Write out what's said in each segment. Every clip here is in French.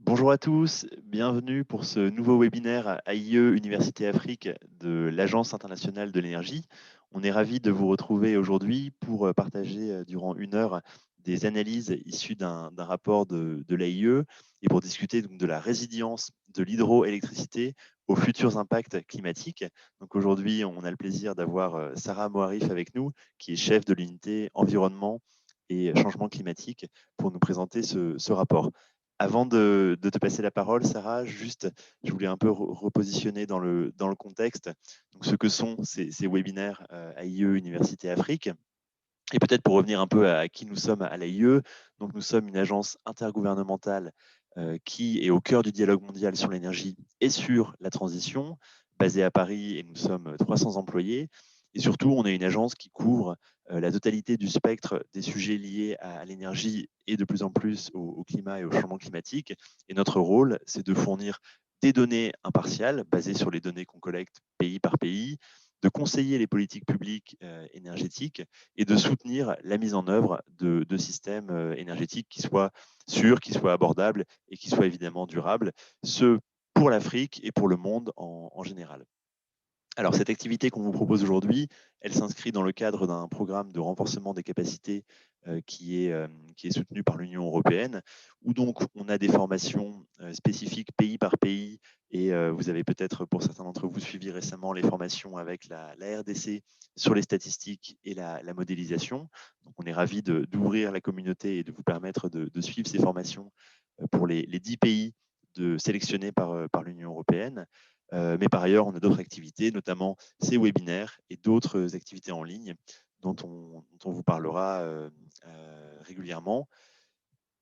Bonjour à tous, bienvenue pour ce nouveau webinaire AIE Université Afrique de l'Agence internationale de l'énergie. On est ravis de vous retrouver aujourd'hui pour partager durant une heure des analyses issues d'un rapport de l'AIE et pour discuter donc de la résilience de l'hydroélectricité aux futurs impacts climatiques. Donc aujourd'hui, on a le plaisir d'avoir Sarah Moarif avec nous, qui est chef de l'unité environnement et changement climatique, pour nous présenter ce rapport. Avant de te passer la parole, Sarah, juste, je voulais un peu repositionner dans le contexte donc ce que sont ces webinaires AIE Université Afrique. Et peut-être pour revenir un peu à qui nous sommes à l'AIE, donc nous sommes une agence intergouvernementale qui est au cœur du dialogue mondial sur l'énergie et sur la transition, basée à Paris, et nous sommes 300 employés. Et surtout, on est une agence qui couvre la totalité du spectre des sujets liés à l'énergie et de plus en plus au climat et au changement climatique. Et notre rôle, c'est de fournir des données impartiales, basées sur les données qu'on collecte pays par pays, de conseiller les politiques publiques énergétiques et de soutenir la mise en œuvre de systèmes énergétiques qui soient sûrs, qui soient abordables et qui soient évidemment durables, ce pour l'Afrique et pour le monde en général. Alors, cette activité qu'on vous propose aujourd'hui, elle s'inscrit dans le cadre d'un programme de renforcement des capacités qui est soutenu par l'Union européenne, où donc on a des formations spécifiques pays par pays, et vous avez peut-être, pour certains d'entre vous, suivi récemment les formations avec la RDC sur les statistiques et la modélisation. Donc, on est ravis d'ouvrir la communauté et de vous permettre de suivre ces formations pour les 10 pays sélectionnés par l'Union européenne. Mais par ailleurs, on a d'autres activités, notamment ces webinaires et d'autres activités en ligne dont on vous parlera régulièrement.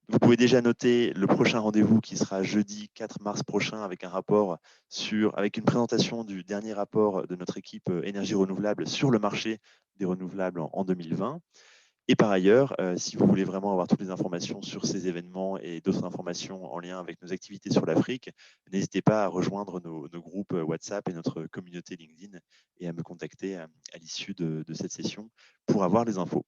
Vous pouvez déjà noter le prochain rendez-vous qui sera jeudi 4 mars prochain avec avec une présentation du dernier rapport de notre équipe énergie renouvelable sur le marché des renouvelables en 2020. Et par ailleurs, si vous voulez vraiment avoir toutes les informations sur ces événements et d'autres informations en lien avec nos activités sur l'Afrique, n'hésitez pas à rejoindre nos groupes WhatsApp et notre communauté LinkedIn et à me contacter à l'issue de cette session pour avoir les infos.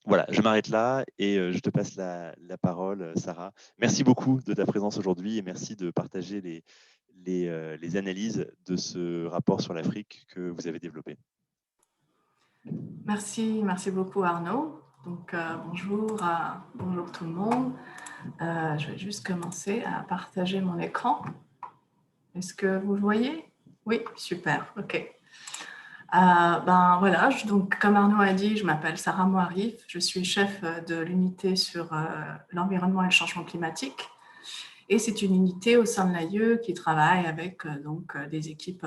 Voilà, je m'arrête là et je te passe la parole, Sarah. Merci beaucoup de ta présence aujourd'hui et merci de partager les analyses de ce rapport sur l'Afrique que vous avez développé. Merci beaucoup Arnaud. Donc bonjour tout le monde. Je vais juste commencer à partager mon écran. Est-ce que vous le voyez? Oui, super, ok. Voilà, donc comme Arnaud a dit, je m'appelle Sarah Moarif, je suis chef de l'unité sur l'environnement et le changement climatique. Et c'est une unité au sein de l'AIE qui travaille avec des équipes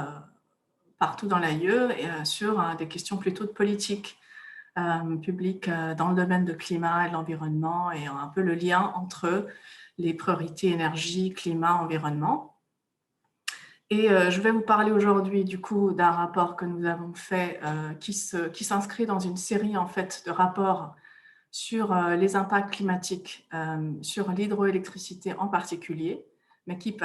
partout dans l'AIE sur des questions plutôt de politique publique dans le domaine de climat et de l'environnement et un peu le lien entre les priorités énergie, climat, environnement. Et je vais vous parler aujourd'hui du coup d'un rapport que nous avons fait qui s'inscrit dans une série en fait de rapports sur les impacts climatiques, sur l'hydroélectricité en particulier, mais qui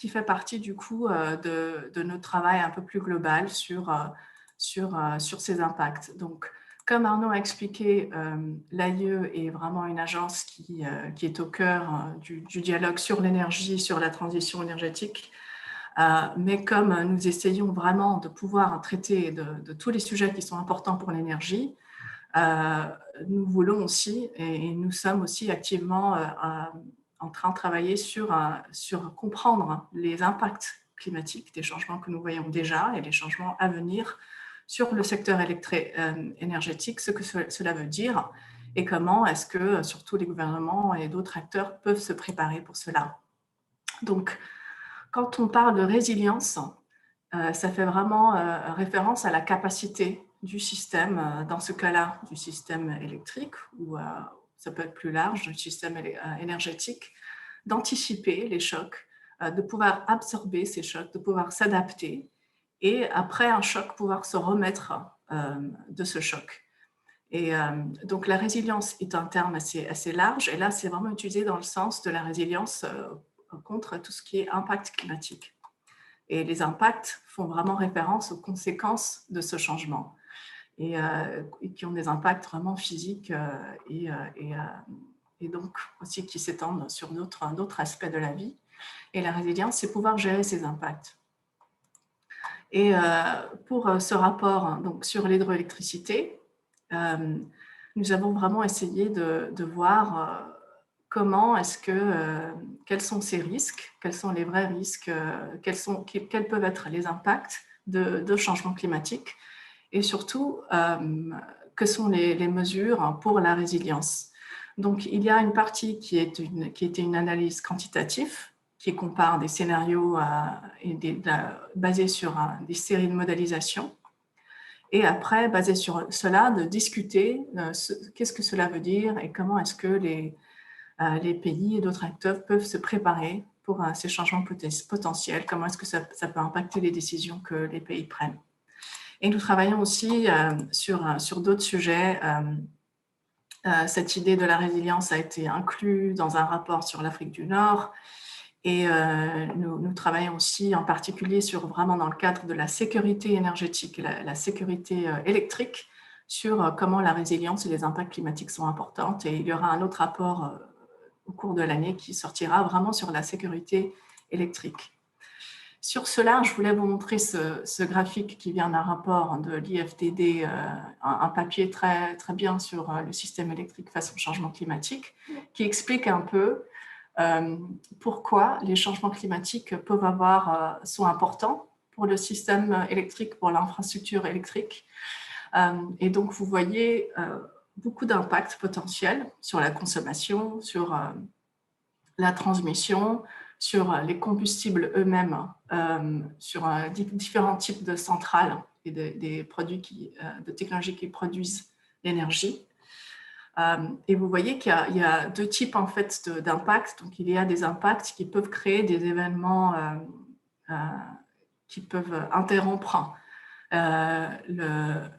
fait partie du coup de notre travail un peu plus global sur ces impacts. Donc, comme Arnaud a expliqué, l'AIE est vraiment une agence qui est au cœur du dialogue sur l'énergie, sur la transition énergétique. Mais comme nous essayons vraiment de pouvoir traiter de tous les sujets qui sont importants pour l'énergie, nous voulons aussi, et nous sommes aussi activement en train de travailler sur comprendre les impacts climatiques des changements que nous voyons déjà et les changements à venir sur le secteur énergétique, ce que cela veut dire et comment est-ce que surtout les gouvernements et d'autres acteurs peuvent se préparer pour cela. Donc, quand on parle de résilience, ça fait vraiment référence à la capacité du système, dans ce cas-là, du système électrique, ou ça peut être plus large, du système énergétique, d'anticiper les chocs, de pouvoir absorber ces chocs, de pouvoir s'adapter et après un choc, pouvoir se remettre de ce choc. Et donc la résilience est un terme assez large et là c'est vraiment utilisé dans le sens de la résilience contre tout ce qui est impact climatique. Et les impacts font vraiment référence aux conséquences de ce changement et qui ont des impacts vraiment physiques et donc aussi qui s'étendent sur d'autres aspects de la vie. Et la résilience, c'est pouvoir gérer ces impacts. Et pour ce rapport donc, sur l'hydroélectricité, nous avons vraiment essayé de voir comment est-ce que, quels sont ces risques, quels sont les vrais risques, quels peuvent être les impacts de changement climatique et surtout, que sont les mesures pour la résilience. Donc, il y a une partie qui était une analyse quantitative, qui compare des scénarios basés sur des séries de modélisation. Et après, basé sur cela, de discuter qu'est-ce que cela veut dire et comment est-ce que les pays et d'autres acteurs peuvent se préparer pour ces changements potentiels, comment est-ce que ça peut impacter les décisions que les pays prennent. Et nous travaillons aussi sur d'autres sujets. Cette idée de la résilience a été inclue dans un rapport sur l'Afrique du Nord. Et nous travaillons aussi en particulier vraiment dans le cadre de la sécurité énergétique, la sécurité électrique, sur comment la résilience et les impacts climatiques sont importants. Et il y aura un autre rapport au cours de l'année qui sortira vraiment sur la sécurité électrique. Sur cela, je voulais vous montrer ce graphique qui vient d'un rapport de l'IFDD, un papier très, très bien sur le système électrique face au changement climatique, qui explique un peu pourquoi les changements climatiques sont importants pour le système électrique, pour l'infrastructure électrique. Et donc, vous voyez beaucoup d'impacts potentiels sur la consommation, sur la transmission, sur les combustibles eux-mêmes, sur différents types de centrales et des produits de technologies qui produisent l'énergie. Et vous voyez qu'il y a deux types en fait d'impacts. Donc, il y a des impacts qui peuvent créer des événements qui peuvent interrompre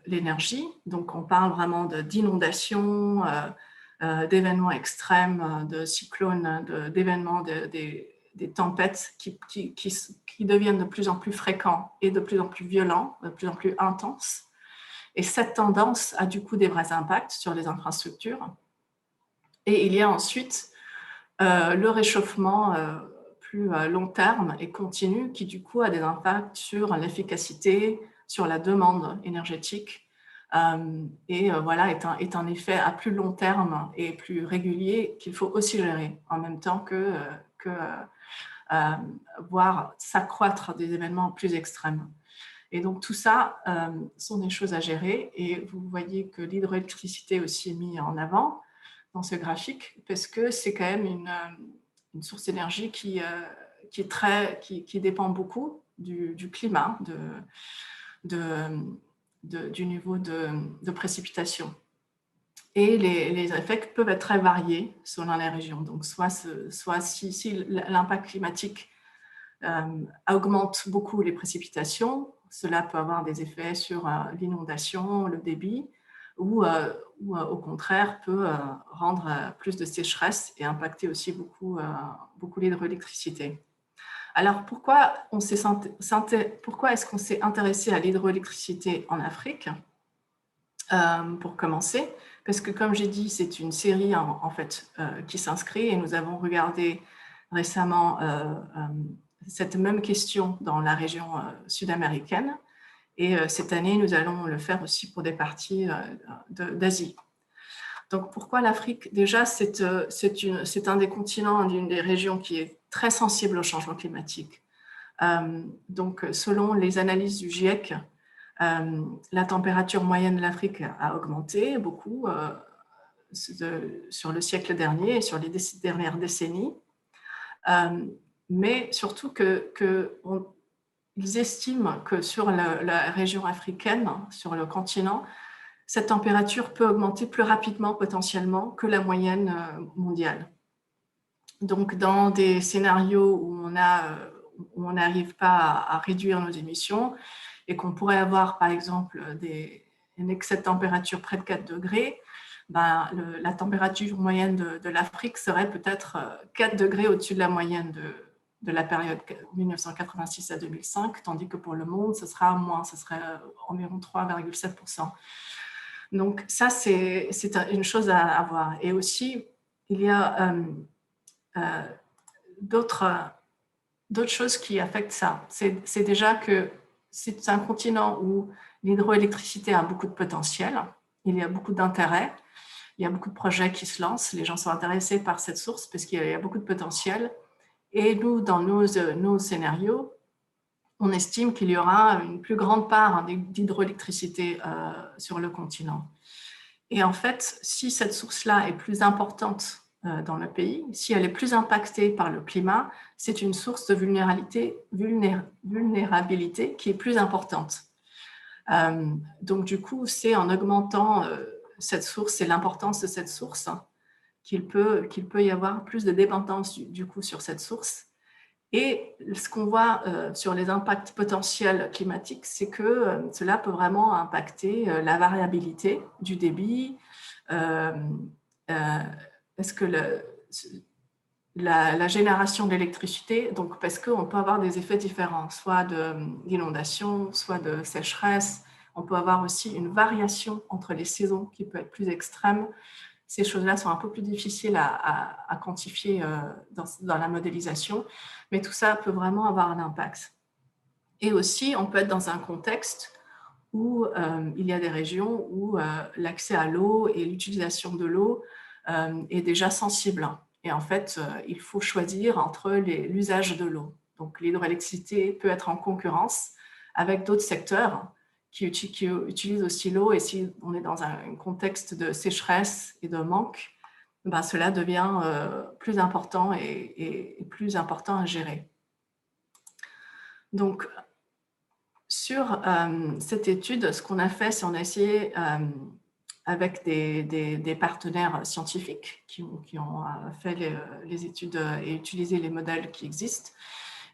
l'énergie. Donc, on parle vraiment d'inondations, d'événements extrêmes, de cyclones, d'événements, des tempêtes qui deviennent de plus en plus fréquents et de plus en plus violents, de plus en plus intenses. Et cette tendance a du coup des vrais impacts sur les infrastructures. Et il y a ensuite le réchauffement plus long terme et continu qui du coup a des impacts sur l'efficacité, sur la demande énergétique et voilà, est un effet à plus long terme et plus régulier qu'il faut aussi gérer en même temps que voir s'accroître des événements plus extrêmes. Et donc, tout ça sont des choses à gérer. Et vous voyez que l'hydroélectricité aussi est mise en avant dans ce graphique parce que c'est quand même une source d'énergie qui dépend beaucoup du climat, du niveau de précipitation. Et les effets peuvent être très variés selon les régions. Donc, soit si l'impact climatique augmente beaucoup les précipitations, cela peut avoir des effets sur l'inondation, le débit, ou au contraire peut rendre plus de sécheresse et impacter aussi beaucoup l'hydroélectricité. Alors pourquoi est-ce qu'on s'est intéressé à l'hydroélectricité en Afrique? Pour commencer, parce que comme j'ai dit, c'est une série en fait qui s'inscrit et nous avons regardé récemment cette même question dans la région sud-américaine. Et cette année, nous allons le faire aussi pour des parties d'Asie. Donc, pourquoi l'Afrique? Déjà, c'est un des continents, une des régions qui est très sensible au changement climatique. Donc, selon les analyses du GIEC, la température moyenne de l'Afrique a augmenté beaucoup sur le siècle dernier et sur les dernières décennies. Mais surtout ils estiment que sur la région africaine, sur le continent, cette température peut augmenter plus rapidement potentiellement que la moyenne mondiale. Donc, dans des scénarios où on n'arrive pas à réduire nos émissions et qu'on pourrait avoir, par exemple, un excès de température près de 4 degrés, la température moyenne de l'Afrique serait peut-être 4 degrés au-dessus de la moyenne de la période 1986 à 2005, tandis que pour le monde, ce sera moins, ce serait environ 3,7%. Donc ça, c'est une chose à voir. Et aussi, il y a d'autres d'autres choses qui affectent ça. C'est déjà que c'est un continent où l'hydroélectricité a beaucoup de potentiel, il y a beaucoup d'intérêt, il y a beaucoup de projets qui se lancent, les gens sont intéressés par cette source parce qu'il y a beaucoup de potentiel. Et nous, dans nos scénarios, on estime qu'il y aura une plus grande part d'hydroélectricité sur le continent. Et en fait, si cette source-là est plus importante dans le pays, si elle est plus impactée par le climat, c'est une source de vulnérabilité qui est plus importante. Donc, du coup, c'est en augmentant cette source et l'importance de cette source qu'il peut y avoir plus de dépendance du coup sur cette source. Et ce qu'on voit sur les impacts potentiels climatiques, c'est que cela peut vraiment impacter la variabilité du débit. Est-ce que la génération d'électricité, donc parce qu'on peut avoir des effets différents, soit d'inondation, soit de sécheresse. On peut avoir aussi une variation entre les saisons qui peut être plus extrême. Ces choses-là sont un peu plus difficiles à quantifier dans la modélisation, mais tout ça peut vraiment avoir un impact. Et aussi, on peut être dans un contexte où il y a des régions où l'accès à l'eau et l'utilisation de l'eau est déjà sensible. Et en fait, il faut choisir entre l'usage de l'eau. Donc, l'hydroélectricité peut être en concurrence avec d'autres secteurs qui utilisent aussi l'eau. Et si on est dans un contexte de sécheresse et de manque, ben, cela devient plus important et plus important à gérer. Donc, sur cette étude, ce qu'on a fait, c'est qu'on a essayé avec des partenaires scientifiques qui ont fait les études et utilisé les modèles qui existent,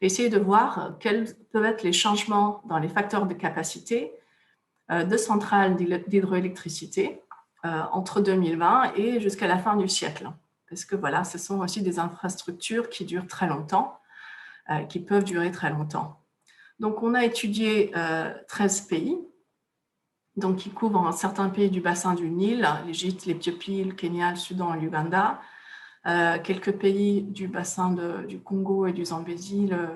essayer de voir quels peuvent être les changements dans les facteurs de capacité de centrales d'hydroélectricité entre 2020 et jusqu'à la fin du siècle. Parce que voilà, ce sont aussi des infrastructures qui durent très longtemps, qui peuvent durer très longtemps. Donc, on a étudié 13 pays, donc qui couvrent un certain pays du bassin du Nil, l'Égypte, l'Éthiopie, le Kenya, le Soudan et l'Ouganda, quelques pays du bassin du Congo et du Zambézie, le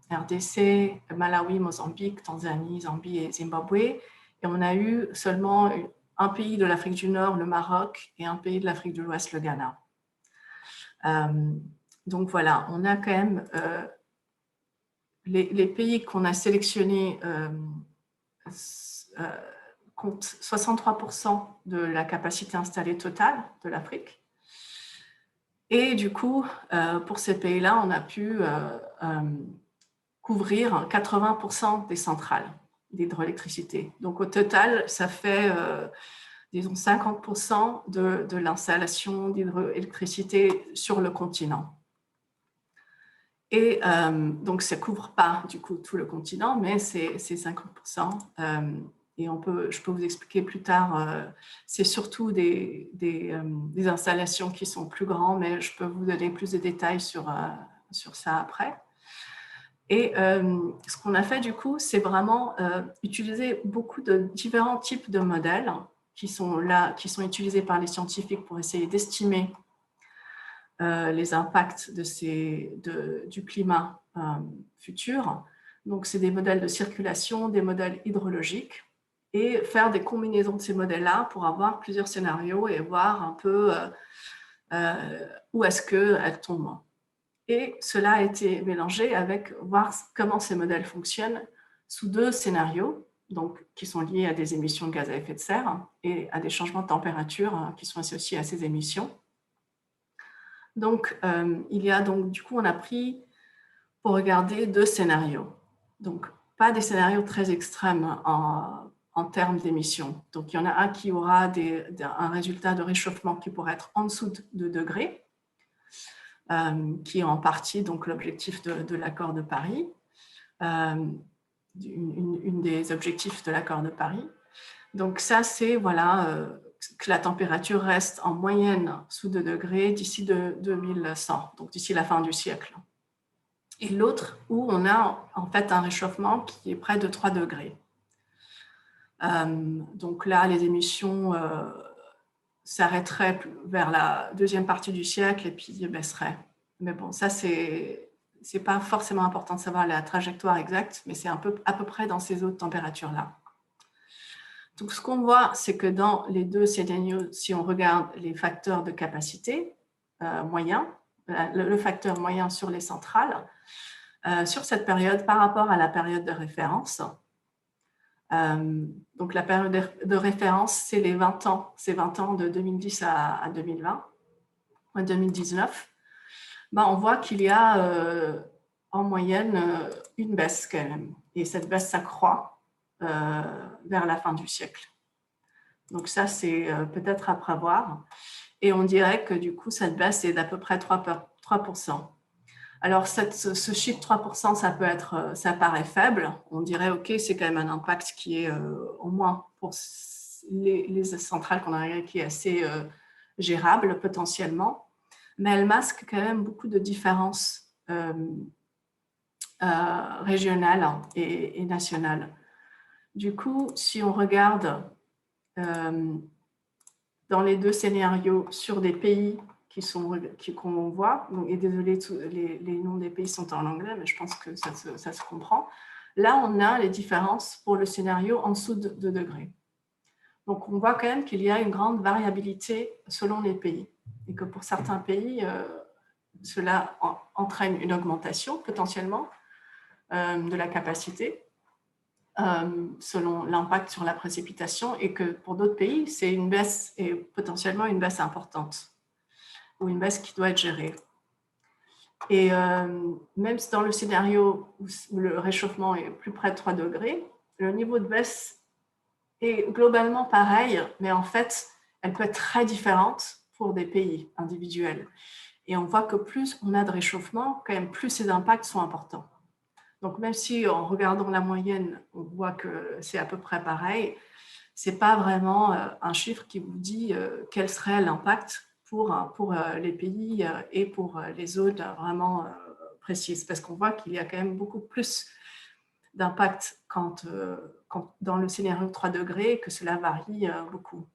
RDC, Malawi, Mozambique, Tanzanie, Zambie et Zimbabwe. Et on a eu seulement un pays de l'Afrique du Nord, le Maroc, et un pays de l'Afrique de l'Ouest, le Ghana. Donc voilà, on a quand même les pays qu'on a sélectionnés comptent 63% de la capacité installée totale de l'Afrique. Et du coup, pour ces pays-là, on a pu couvrir 80% des centrales d'hydroélectricité. Donc au total, ça fait, disons, 50% de l'installation d'hydroélectricité sur le continent. Et donc, ça ne couvre pas du coup tout le continent, mais c'est 50%. Et je peux vous expliquer plus tard, c'est surtout des installations qui sont plus grandes, mais je peux vous donner plus de détails sur ça après. Et ce qu'on a fait du coup, c'est vraiment utiliser beaucoup de différents types de modèles qui sont utilisés par les scientifiques pour essayer d'estimer les impacts du climat futur. Donc, c'est des modèles de circulation, des modèles hydrologiques, et faire des combinaisons de ces modèles-là pour avoir plusieurs scénarios et voir un peu où est-ce qu'elles tombent. Et cela a été mélangé avec voir comment ces modèles fonctionnent sous deux scénarios, donc, qui sont liés à des émissions de gaz à effet de serre et à des changements de température qui sont associés à ces émissions. Donc, du coup, on a pris pour regarder deux scénarios. Donc, pas des scénarios très extrêmes en termes d'émissions. Donc, il y en a un qui aura un résultat de réchauffement qui pourrait être en dessous de 2 degrés, qui est en partie donc l'objectif de l'accord de Paris, une des objectifs de l'accord de Paris. Donc, ça, c'est que la température reste en moyenne sous 2 degrés d'ici 2100, donc d'ici la fin du siècle. Et l'autre où on a en fait un réchauffement qui est près de 3 degrés. Donc là, les émissions s'arrêteraient vers la deuxième partie du siècle et puis baisseraient. Mais bon, ça, c'est c'est pas forcément important de savoir la trajectoire exacte, mais c'est à peu près dans ces eaux de température-là. Donc, ce qu'on voit, c'est que dans les deux scénarios, si on regarde les facteurs de capacité moyens, le facteur moyen sur les centrales, sur cette période par rapport à la période de référence. Donc, la période de référence, c'est les 20 ans. C'est 20 ans de 2010 à 2020, à 2019. Ben, on voit qu'il y a en moyenne une baisse quand même. Et cette baisse s'accroît vers la fin du siècle. Donc ça, c'est peut-être à prévoir. Et on dirait que du coup, cette baisse est d'à peu près 3%. Alors, ce chiffre 3%, ça paraît faible. On dirait, OK, c'est quand même un impact qui est, au moins pour les centrales qu'on a, qui est assez gérable potentiellement. Mais elle masque quand même beaucoup de différences régionales et nationales. Du coup, si on regarde dans les deux scénarios sur des pays qu'on voit, donc, et désolé, les noms des pays sont en anglais, mais je pense que ça se comprend. Là, on a les différences pour le scénario en dessous de 2 degrés. Donc, on voit quand même qu'il y a une grande variabilité selon les pays et que pour certains pays, cela entraîne une augmentation potentiellement de la capacité selon l'impact sur la précipitation, et que pour d'autres pays, c'est une baisse, et potentiellement une baisse importante, ou une baisse qui doit être gérée. Et même dans le scénario où le réchauffement est plus près de 3 degrés, le niveau de baisse est globalement pareil, mais en fait, elle peut être très différente pour des pays individuels. Et on voit que plus on a de réchauffement, quand même plus ces impacts sont importants. Donc, même si en regardant la moyenne, on voit que c'est à peu près pareil, ce n'est pas vraiment un chiffre qui vous dit quel serait l'impact pour les pays et pour les zones vraiment précises. Parce qu'on voit qu'il y a quand même beaucoup plus d'impact quand dans le scénario 3 degrés, que cela varie beaucoup.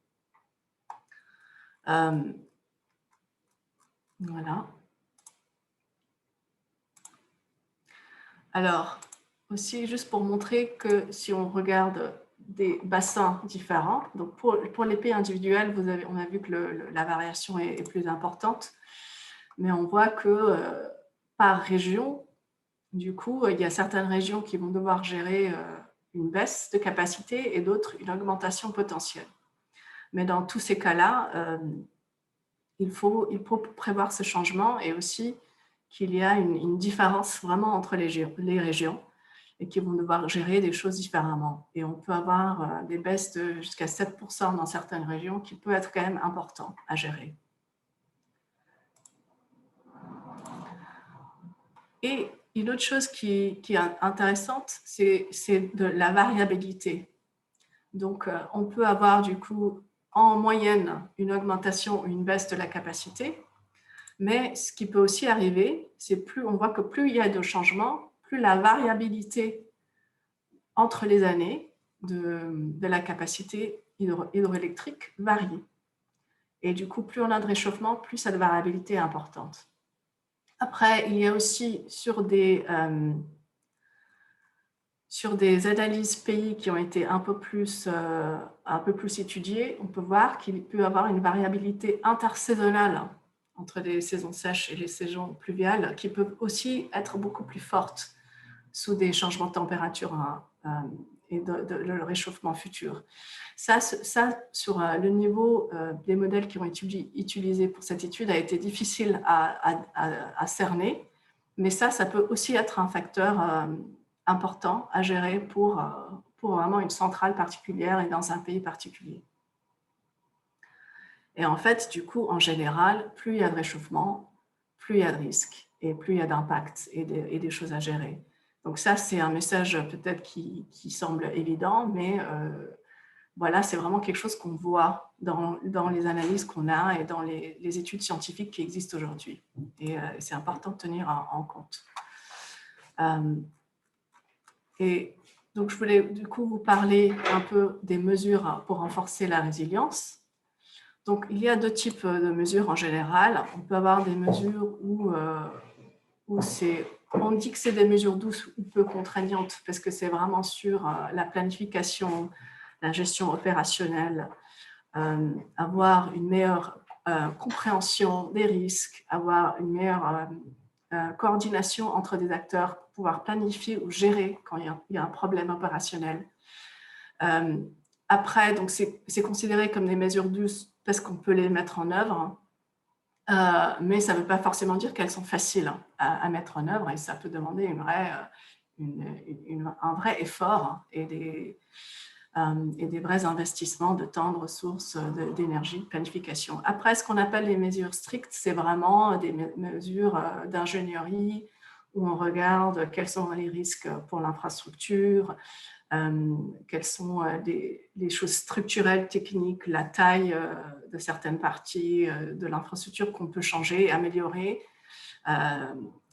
Voilà. Alors, aussi, juste pour montrer que si on regarde des bassins différents, donc pour les pays individuels, on a vu que la variation est plus importante, mais on voit que par région, du coup, il y a certaines régions qui vont devoir gérer une baisse de capacité et d'autres une augmentation potentielle. Mais dans tous ces cas-là, il faut prévoir ce changement, et aussi qu'il y a une différence vraiment entre les régions et qui vont devoir gérer des choses différemment. Et on peut avoir des baisses de jusqu'à 7% dans certaines régions, qui peut être quand même important à gérer. Et une autre chose qui est intéressante, c'est de la variabilité. Donc, on peut avoir du coup en moyenne une augmentation ou une baisse de la capacité, mais ce qui peut aussi arriver, c'est on voit que plus il y a de changements, plus la variabilité entre les années de la capacité hydroélectrique varie. Et du coup, plus on a de réchauffement, plus cette variabilité est importante. Après, il y a aussi sur des analyses pays qui ont été un peu plus étudiées, on peut voir qu'il peut y avoir une variabilité intersaisonnale entre les saisons sèches et les saisons pluviales, qui peuvent aussi être beaucoup plus fortes sous des changements de température et le réchauffement futur. Ça, sur le niveau des modèles qui ont été utilisés pour cette étude, a été difficile à cerner, mais ça peut aussi être un facteur important à gérer pour vraiment une centrale particulière et dans un pays particulier. Et en fait, du coup, en général, plus il y a de réchauffement, plus il y a de risques et plus il y a d'impact et des choses à gérer. Donc ça, c'est un message peut-être qui semble évident, mais voilà, c'est vraiment quelque chose qu'on voit dans les analyses qu'on a et dans les études scientifiques qui existent aujourd'hui. Et c'est important de tenir en compte. Et donc, je voulais du coup vous parler un peu des mesures pour renforcer la résilience. Donc, il y a 2 types de mesures en général. On peut avoir des mesures où c'est on dit que c'est des mesures douces ou peu contraignantes parce que c'est vraiment sur la planification, la gestion opérationnelle, avoir une meilleure compréhension des risques, avoir une meilleure coordination entre des acteurs pour pouvoir planifier ou gérer quand il y a un problème opérationnel. Après, donc c'est considéré comme des mesures douces parce qu'on peut les mettre en œuvre, mais ça ne veut pas forcément dire qu'elles sont faciles à mettre en œuvre et ça peut demander un vrai effort et des vrais investissements de temps, de ressources, d'énergie, de planification. Après, ce qu'on appelle les mesures strictes, c'est vraiment des mesures d'ingénierie où on regarde quels sont les risques pour l'infrastructure, quelles sont les choses structurelles, techniques, la taille de certaines parties de l'infrastructure qu'on peut changer, améliorer,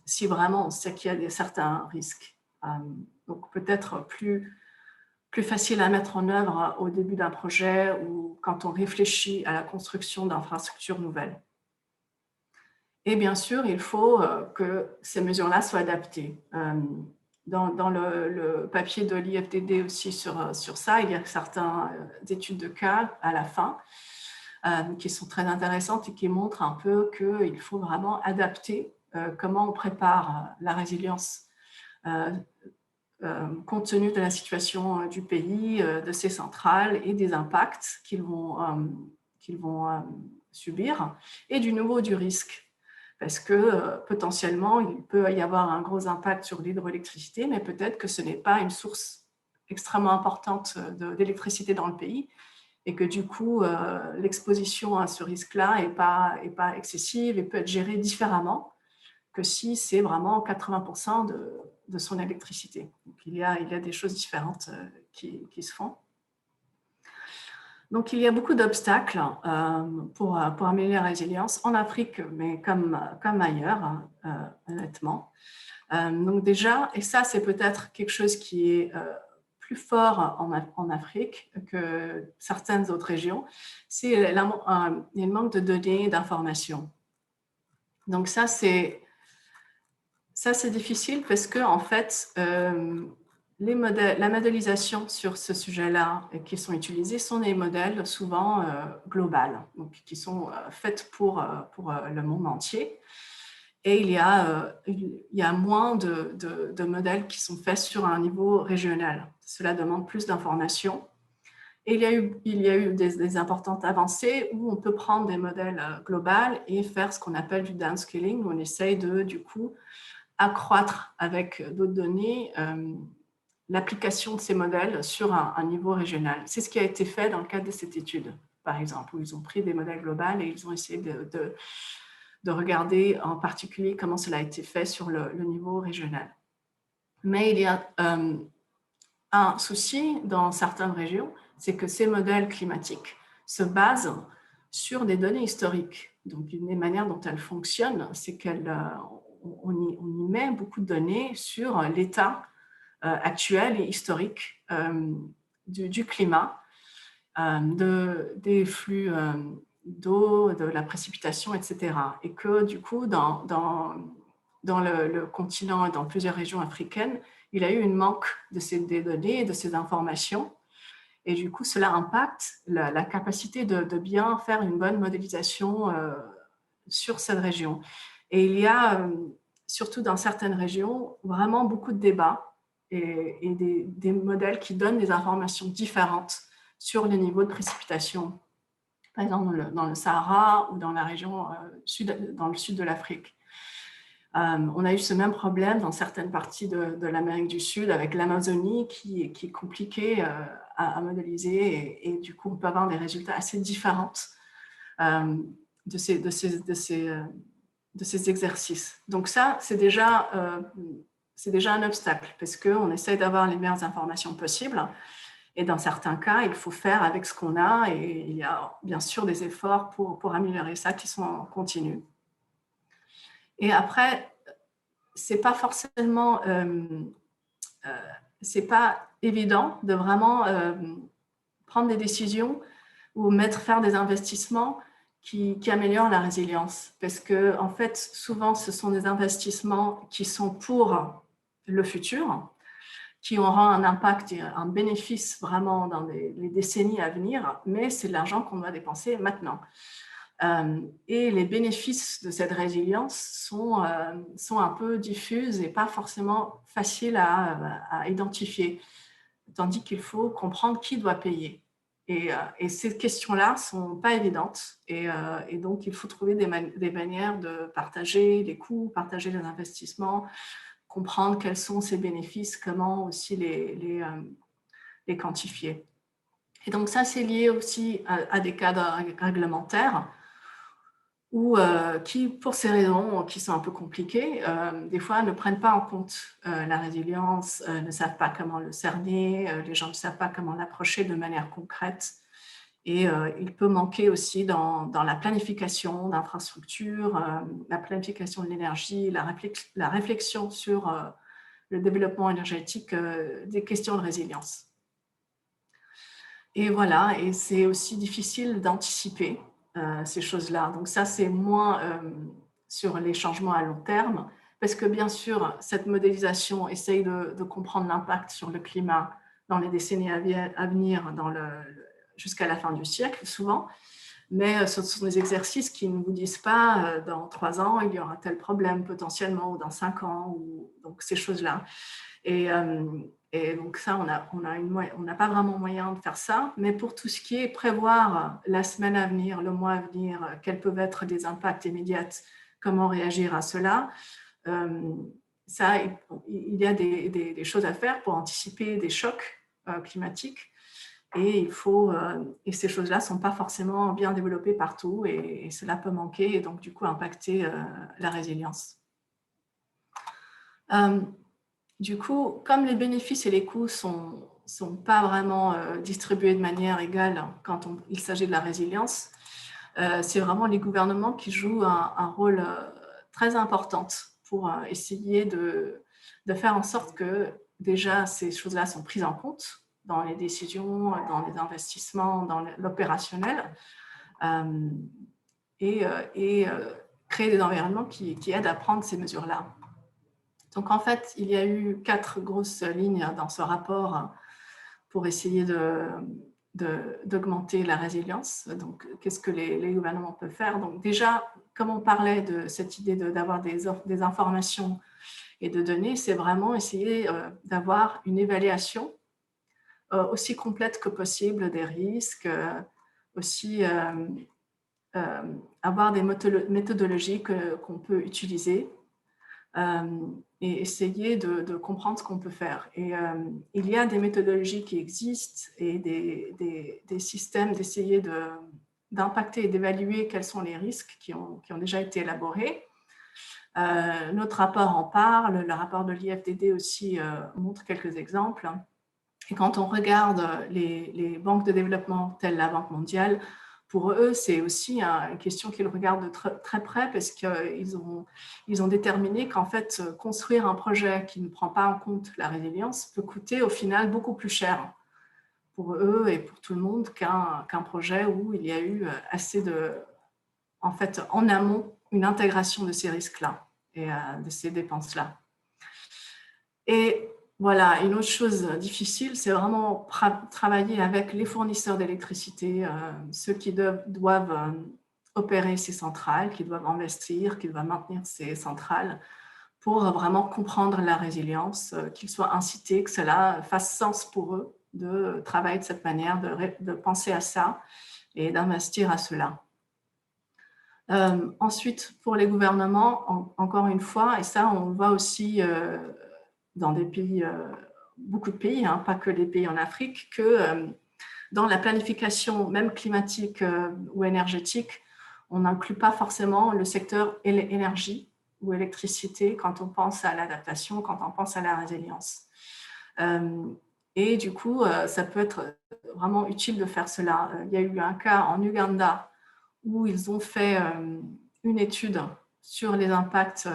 si vraiment on sait qu'il y a certains risques. Donc peut-être plus facile à mettre en œuvre au début d'un projet ou quand on réfléchit à la construction d'infrastructures nouvelles. Et bien sûr, il faut que ces mesures-là soient adaptées. Dans le papier de l'IFDD aussi sur ça, il y a certaines études de cas à la fin qui sont très intéressantes et qui montrent un peu qu'il faut vraiment adapter comment on prépare la résilience compte tenu de la situation du pays, de ses centrales et des impacts qu'ils vont subir et du risque. Parce que potentiellement, il peut y avoir un gros impact sur l'hydroélectricité, mais peut-être que ce n'est pas une source extrêmement importante d'électricité dans le pays et que du coup, l'exposition à ce risque-là n'est pas excessive et peut être gérée différemment que si c'est vraiment 80% de son électricité. Donc, il y a des choses différentes qui se font. Donc, il y a beaucoup d'obstacles pour améliorer la résilience en Afrique, mais comme ailleurs, honnêtement. Donc déjà, et ça, c'est peut-être quelque chose qui est plus fort en Afrique que certaines autres régions, c'est le manque de données et d'informations. Donc ça, c'est difficile parce que, en fait, la modélisation sur ce sujet-là qui sont utilisés sont des modèles souvent globaux, donc qui sont faits pour le monde entier. Et il y a moins de modèles qui sont faits sur un niveau régional. Cela demande plus d'informations. Et il y a eu des importantes avancées où on peut prendre des modèles globaux et faire ce qu'on appelle du downscaling, où on essaye du coup, accroître avec d'autres données l'application de ces modèles sur un niveau régional. C'est ce qui a été fait dans le cadre de cette étude, par exemple, où ils ont pris des modèles globaux et ils ont essayé de regarder en particulier comment cela a été fait sur le niveau régional. Mais il y a un souci dans certaines régions, c'est que ces modèles climatiques se basent sur des données historiques. Donc, une des manières dont elles fonctionnent, c'est qu'on y met beaucoup de données sur l'état actuel et historique du climat, des flux d'eau, de la précipitation, etc. Et que du coup, dans le continent et dans plusieurs régions africaines, il y a eu une manque de ces données et de ces informations. Et du coup, cela impacte la capacité de bien faire une bonne modélisation sur cette région. Et il y a, surtout dans certaines régions, vraiment beaucoup de débats et des modèles qui donnent des informations différentes sur les niveaux de précipitation, par exemple dans le Sahara ou dans la région dans le sud de l'Afrique. On a eu ce même problème dans certaines parties de l'Amérique du Sud avec l'Amazonie qui est compliquée à modéliser et du coup on peut avoir des résultats assez différents de ces exercices. Donc ça, c'est déjà un obstacle parce qu'on essaie d'avoir les meilleures informations possibles et dans certains cas, il faut faire avec ce qu'on a et il y a bien sûr des efforts pour améliorer ça qui sont en continu. Et après, c'est pas forcément, c'est pas évident de vraiment prendre des décisions ou faire des investissements qui améliorent la résilience. Parce que, en fait, souvent, ce sont des investissements qui sont pour le futur, qui auront un impact et un bénéfice vraiment dans les décennies à venir, mais c'est de l'argent qu'on doit dépenser maintenant. Et les bénéfices de cette résilience sont un peu diffuses et pas forcément faciles à identifier, tandis qu'il faut comprendre qui doit payer. Et ces questions-là ne sont pas évidentes, et donc il faut trouver des manières de partager les coûts, partager les investissements, comprendre quels sont ces bénéfices, comment aussi les quantifier. Et donc ça, c'est lié aussi à des cadres réglementaires qui, pour ces raisons qui sont un peu compliquées, des fois ne prennent pas en compte la résilience, ne savent pas comment le cerner, les gens ne savent pas comment l'approcher de manière concrète. Et il peut manquer aussi dans la planification d'infrastructures, la planification de l'énergie, la réflexion sur le développement énergétique, des questions de résilience. Et voilà, et c'est aussi difficile d'anticiper ces choses-là. Donc ça, c'est moins sur les changements à long terme, parce que bien sûr, cette modélisation essaye de comprendre l'impact sur le climat dans les décennies à venir, jusqu'à la fin du siècle, souvent. Mais ce sont des exercices qui ne vous disent pas dans 3 ans, il y aura tel problème potentiellement, ou dans 5 ans, donc ces choses-là. Et donc ça, on n'a pas vraiment moyen de faire ça. Mais pour tout ce qui est prévoir la semaine à venir, le mois à venir, quels peuvent être les impacts immédiats, comment réagir à cela, ça, il y a des choses à faire pour anticiper des chocs climatiques. Et ces choses-là ne sont pas forcément bien développées partout, et cela peut manquer et donc du coup impacter la résilience. Du coup, comme les bénéfices et les coûts sont pas vraiment distribués de manière égale quand il s'agit de la résilience, c'est vraiment les gouvernements qui jouent un rôle très important pour essayer de faire en sorte que déjà ces choses-là sont prises en compte dans les décisions, dans les investissements, dans l'opérationnel, et créer des environnements qui aident à prendre ces mesures-là. Donc, en fait, il y a eu 4 grosses lignes dans ce rapport pour essayer d'augmenter la résilience. Donc, qu'est-ce que les gouvernements peuvent faire? Donc, déjà, comme on parlait de cette idée d'avoir des informations et de données, c'est vraiment essayer d'avoir une évaluation aussi complète que possible des risques, aussi avoir des méthodologies qu'on peut utiliser, et essayer de comprendre ce qu'on peut faire. Et il y a des méthodologies qui existent et des systèmes d'essayer d'impacter et d'évaluer quels sont les risques qui ont déjà été élaborés. Notre rapport en parle, le rapport de l'IFDD aussi montre quelques exemples. Et quand on regarde les banques de développement telles la Banque mondiale, pour eux, c'est aussi une question qu'ils regardent de très près, parce qu'ils ont déterminé qu'en fait, construire un projet qui ne prend pas en compte la résilience peut coûter au final beaucoup plus cher pour eux et pour tout le monde qu'un projet où il y a eu assez en amont, une intégration de ces risques-là et de ces dépenses-là. Et voilà, une autre chose difficile, c'est vraiment travailler avec les fournisseurs d'électricité, ceux qui doivent opérer ces centrales, qui doivent investir, qui doivent maintenir ces centrales, pour vraiment comprendre la résilience, qu'ils soient incités, que cela fasse sens pour eux de travailler de cette manière, de penser à ça et d'investir à cela. Ensuite, pour les gouvernements, encore une fois, et ça on le voit aussi dans des pays, beaucoup de pays, hein, pas que les pays en Afrique, que dans la planification même climatique ou énergétique, on n'inclut pas forcément le secteur énergie ou électricité quand on pense à l'adaptation, quand on pense à la résilience. Et du coup, ça peut être vraiment utile de faire cela. Il y a eu un cas en Ouganda où ils ont fait une étude sur les impacts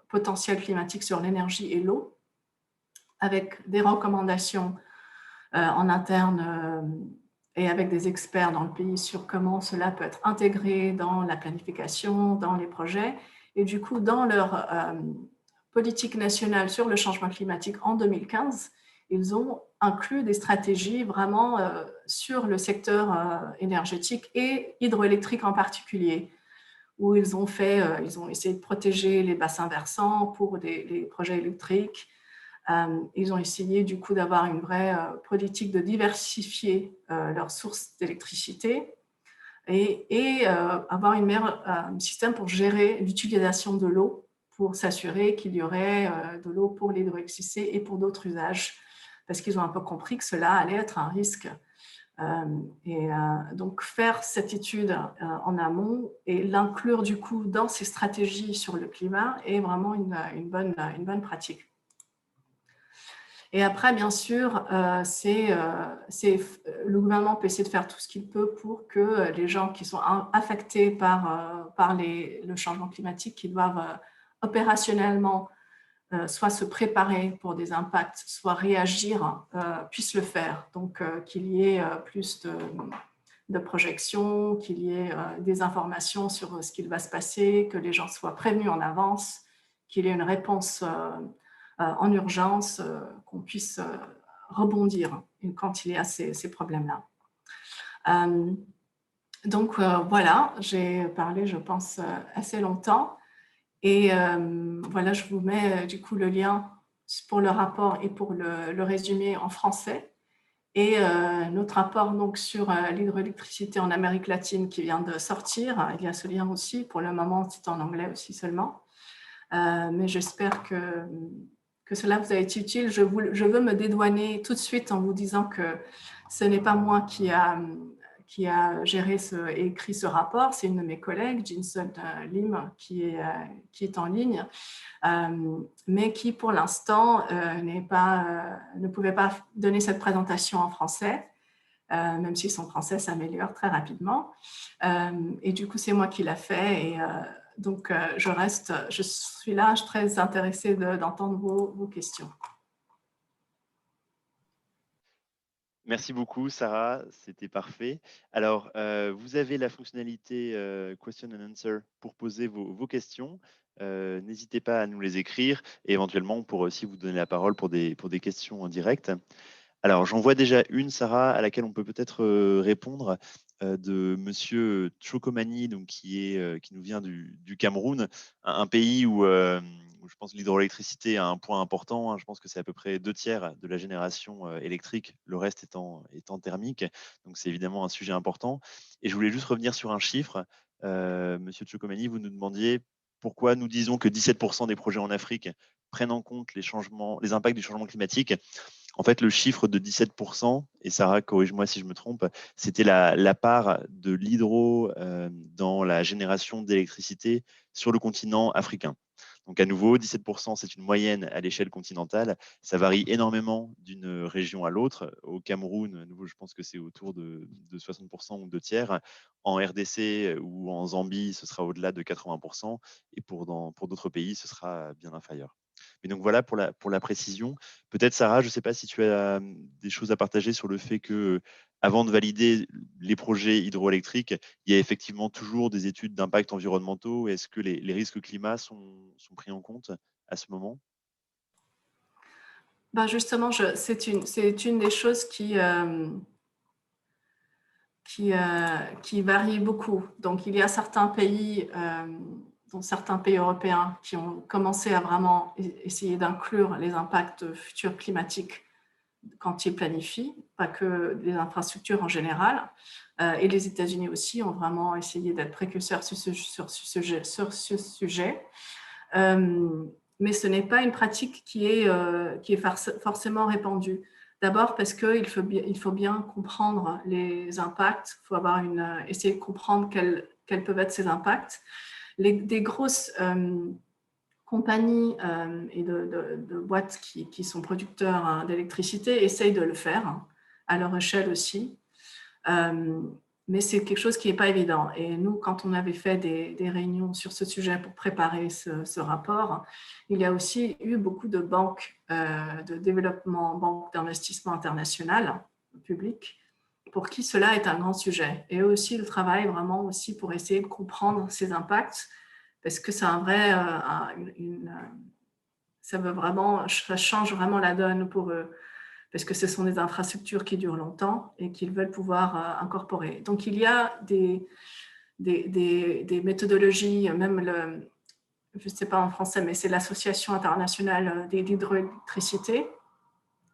potentiels climatiques sur l'énergie et l'eau, avec des recommandations en interne et avec des experts dans le pays sur comment cela peut être intégré dans la planification, dans les projets. Et du coup, dans leur politique nationale sur le changement climatique en 2015, ils ont inclus des stratégies vraiment sur le secteur énergétique et hydroélectrique en particulier, où ils ont essayé de protéger les bassins versants pour les projets électriques. Ils ont essayé du coup d'avoir une vraie politique de diversifier leurs sources d'électricité et avoir un meilleur système pour gérer l'utilisation de l'eau, pour s'assurer qu'il y aurait de l'eau pour l'hydroélectricité et pour d'autres usages, parce qu'ils ont un peu compris que cela allait être un risque. Donc faire cette étude en amont et l'inclure du coup dans ces stratégies sur le climat est vraiment une bonne pratique. Et après, bien sûr, le gouvernement peut essayer de faire tout ce qu'il peut pour que les gens qui sont affectés par le changement climatique, qui doivent opérationnellement soit se préparer pour des impacts, soit réagir, puissent le faire. Donc, qu'il y ait plus de projections, qu'il y ait des informations sur ce qu'il va se passer, que les gens soient prévenus en avance, qu'il y ait une réponse en urgence, qu'on puisse rebondir quand il y a ces problèmes-là. Donc, voilà, j'ai parlé, je pense, assez longtemps. Et voilà, je vous mets du coup le lien pour le rapport et pour le résumé en français. Et notre rapport donc, sur l'hydroélectricité en Amérique latine qui vient de sortir, il y a ce lien aussi. Pour le moment, c'est en anglais aussi seulement. Mais j'espère que cela vous a été utile. Je veux me dédouaner tout de suite en vous disant que ce n'est pas moi qui a géré et écrit ce rapport, c'est une de mes collègues, Jinsun Lim, qui est en ligne, mais qui pour l'instant ne pouvait pas donner cette présentation en français, même si son français s'améliore très rapidement. Et du coup, c'est moi qui l'a fait. Et donc, je suis là, je suis très intéressée d'entendre vos questions. Merci beaucoup, Sarah, c'était parfait. Alors, vous avez la fonctionnalité Question and Answer pour poser vos questions. N'hésitez pas à nous les écrire et éventuellement, on pourra aussi vous donner la parole pour des questions en direct. Alors, j'en vois déjà une, Sarah, à laquelle on peut peut-être répondre, de Monsieur Chokomani, donc qui nous vient du Cameroun, un pays où je pense que l'hydroélectricité a un point important. Hein. Je pense que c'est à peu près 2/3 de la génération électrique, le reste étant thermique. Donc, c'est évidemment un sujet important. Et je voulais juste revenir sur un chiffre. Monsieur Chokomani, vous nous demandiez pourquoi nous disons que 17% des projets en Afrique prennent en compte les impacts du changement climatique. En fait, le chiffre de 17%, et Sarah, corrige-moi si je me trompe, c'était la part de l'hydro dans la génération d'électricité sur le continent africain. Donc à nouveau, 17%, c'est une moyenne à l'échelle continentale. Ça varie énormément d'une région à l'autre. Au Cameroun, à nouveau, je pense que c'est autour de 60% ou 2/3. En RDC ou en Zambie, ce sera au-delà de 80%. Et pour d'autres pays, ce sera bien inférieur. Mais donc voilà pour la précision. Peut-être Sarah, je ne sais pas si tu as des choses à partager sur le fait que avant de valider les projets hydroélectriques, il y a effectivement toujours des études d'impact environnementaux. Est-ce que les risques climat sont pris en compte à ce moment? Ben justement, c'est une des choses qui varie beaucoup. Donc, il y a certains pays, dont certains pays européens, qui ont commencé à vraiment essayer d'inclure les impacts futurs climatiques quand ils planifient, pas que les infrastructures en général. Et les États-Unis aussi ont vraiment essayé d'être précurseurs sur ce sujet. Mais ce n'est pas une pratique qui est forcément répandue. D'abord parce qu'il faut bien comprendre les impacts, il faut essayer de comprendre quels peuvent être ces impacts. Des grosses compagnies et de boîtes qui sont producteurs hein, d'électricité essayent de le faire hein, à leur échelle aussi. Mais c'est quelque chose qui n'est pas évident. Et nous, quand on avait fait des réunions sur ce sujet pour préparer ce rapport, il y a aussi eu beaucoup de banques de développement, banques d'investissement internationales publiques, pour qui cela est un grand sujet. Et eux aussi, ils travaillent vraiment aussi pour essayer de comprendre ces impacts, parce que c'est un vrai, ça change vraiment la donne pour eux, parce que ce sont des infrastructures qui durent longtemps et qu'ils veulent pouvoir incorporer. Donc, il y a des méthodologies, même je ne sais pas en français, mais c'est l'Association internationale d'hydroélectricité,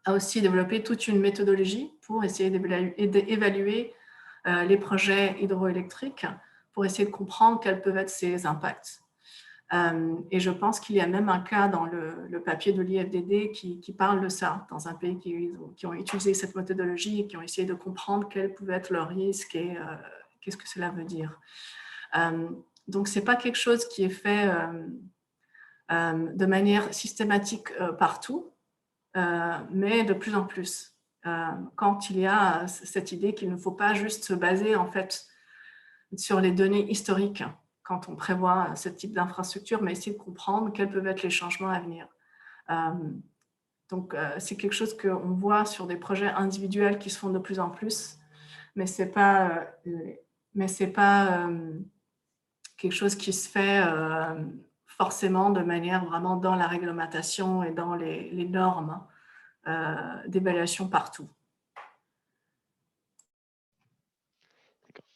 a aussi développé toute une méthodologie pour essayer d'évaluer les projets hydroélectriques, pour essayer de comprendre quels peuvent être ces impacts. Et je pense qu'il y a même un cas dans le papier de l'IFDD qui parle de ça, dans un pays qui ont utilisé cette méthodologie et qui ont essayé de comprendre quels pouvaient être leurs risques et qu'est-ce que cela veut dire. Donc, ce n'est pas quelque chose qui est fait de manière systématique partout, mais de plus en plus. Quand il y a cette idée qu'il ne faut pas juste se baser en fait sur les données historiques quand on prévoit ce type d'infrastructure, mais essayer de comprendre quels peuvent être les changements à venir. Donc, c'est quelque chose qu'on voit sur des projets individuels qui se font de plus en plus, mais ce n'est pas, quelque chose qui se fait forcément de manière vraiment dans la réglementation et dans les normes d'évaluation partout.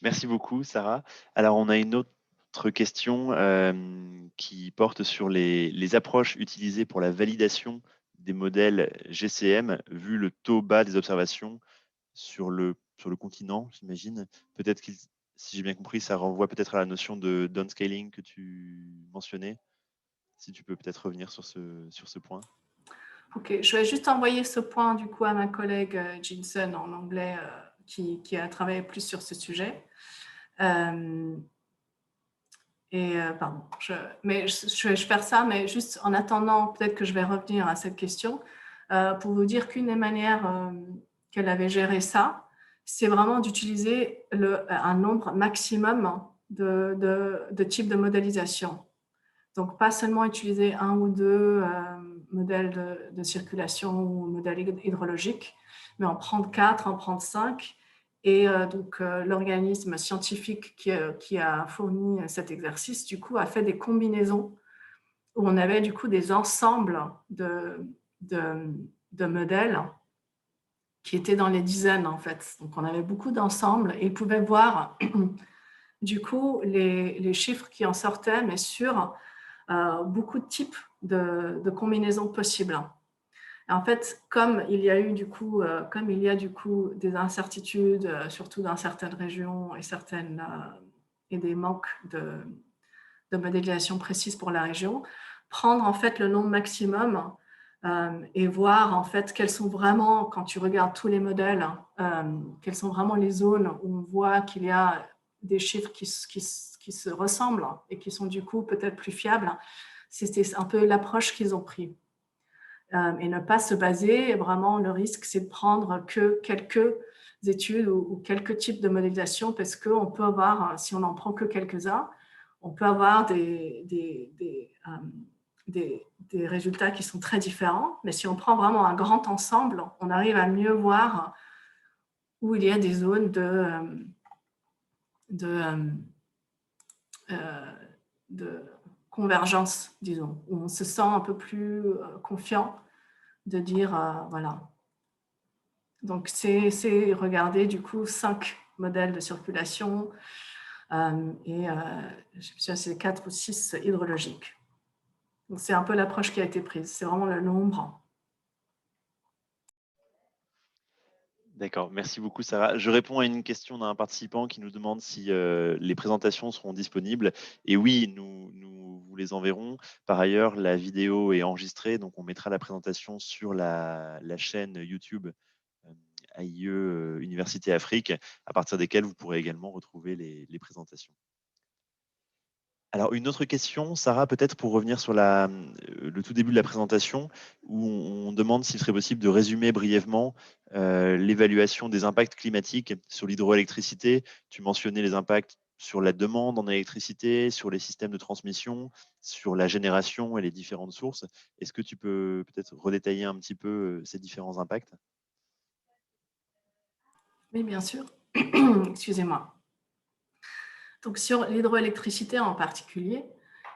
Merci beaucoup, Sarah. Alors, on a une autre question qui porte sur les approches utilisées pour la validation des modèles GCM, vu le taux bas des observations sur le continent, j'imagine. Peut-être que, si j'ai bien compris, ça renvoie peut-être à la notion de downscaling que tu mentionnais. Si tu peux peut-être revenir sur ce point. Ok, je vais juste envoyer ce point du coup à ma collègue Jinsun en anglais qui a travaillé plus sur ce sujet. Pardon, je vais faire ça, mais juste en attendant, peut-être que je vais revenir à cette question pour vous dire qu'une des manières qu'elle avait géré ça, c'est vraiment d'utiliser un nombre maximum de types de modélisation. Donc, pas seulement utiliser un ou deux modèles de circulation ou modèles hydrologiques, mais en prendre 4, en prendre 5. Et donc, l'organisme scientifique qui a fourni cet exercice, du coup, a fait des combinaisons où on avait du coup des ensembles de modèles qui étaient dans les dizaines, en fait. Donc, on avait beaucoup d'ensembles et ils pouvaient voir, du coup, les chiffres qui en sortaient, mais sur beaucoup de types de combinaisons possibles. Et en fait, comme il y a du coup des incertitudes, surtout dans certaines régions et des manques de modélisation précise pour la région, prendre en fait le nombre maximum et voir en fait quels sont vraiment, quand tu regardes tous les modèles, quelles sont vraiment les zones où on voit qu'il y a des chiffres qui se ressemblent et qui sont du coup peut-être plus fiables. C'est un peu l'approche qu'ils ont pris. Et ne pas se baser, vraiment le risque c'est de prendre que quelques études ou quelques types de modélisation parce qu'on peut avoir, si on n'en prend que quelques-uns, on peut avoir des résultats qui sont très différents, mais si on prend vraiment un grand ensemble, on arrive à mieux voir où il y a des zones de convergence, disons, où on se sent un peu plus confiant de dire, voilà. Donc, c'est regarder du coup 5 modèles de circulation et c'est 4 ou 6 hydrologiques. Donc, c'est un peu l'approche qui a été prise. C'est vraiment le nombre. D'accord, merci beaucoup Sarah. Je réponds à une question d'un participant qui nous demande si les présentations seront disponibles. Et oui, nous vous les enverrons. Par ailleurs, la vidéo est enregistrée, donc on mettra la présentation sur la chaîne YouTube AIE Université Afrique, à partir desquelles vous pourrez également retrouver les présentations. Alors, une autre question, Sarah, peut-être pour revenir sur le tout début de la présentation, où on demande s'il serait possible de résumer brièvement l'évaluation des impacts climatiques sur l'hydroélectricité. Tu mentionnais les impacts sur la demande en électricité, sur les systèmes de transmission, sur la génération et les différentes sources. Est-ce que tu peux peut-être redétailler un petit peu ces différents impacts ? Oui, bien sûr. Excusez-moi. Donc, sur l'hydroélectricité en particulier,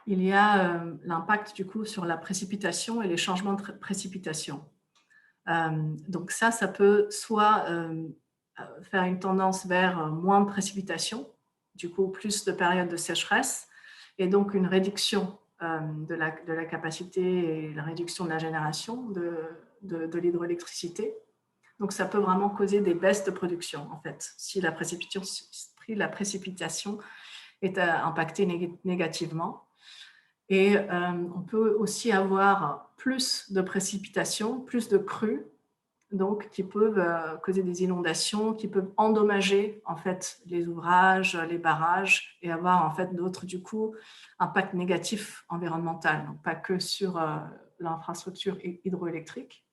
il y a l'impact du coup sur la précipitation et les changements de précipitation. Donc ça peut soit faire une tendance vers moins de précipitation, du coup plus de périodes de sécheresse, et donc une réduction de la capacité et la réduction de la génération de l'hydroélectricité. Donc ça peut vraiment causer des baisses de production, en fait, si la précipitation est impactée négativement. Et on peut aussi avoir plus de précipitations, plus de crues, donc qui peuvent causer des inondations, qui peuvent endommager en fait les ouvrages, les barrages et avoir en fait d'autres du coup impacts négatifs environnemental, donc pas que sur l'infrastructure hydroélectrique.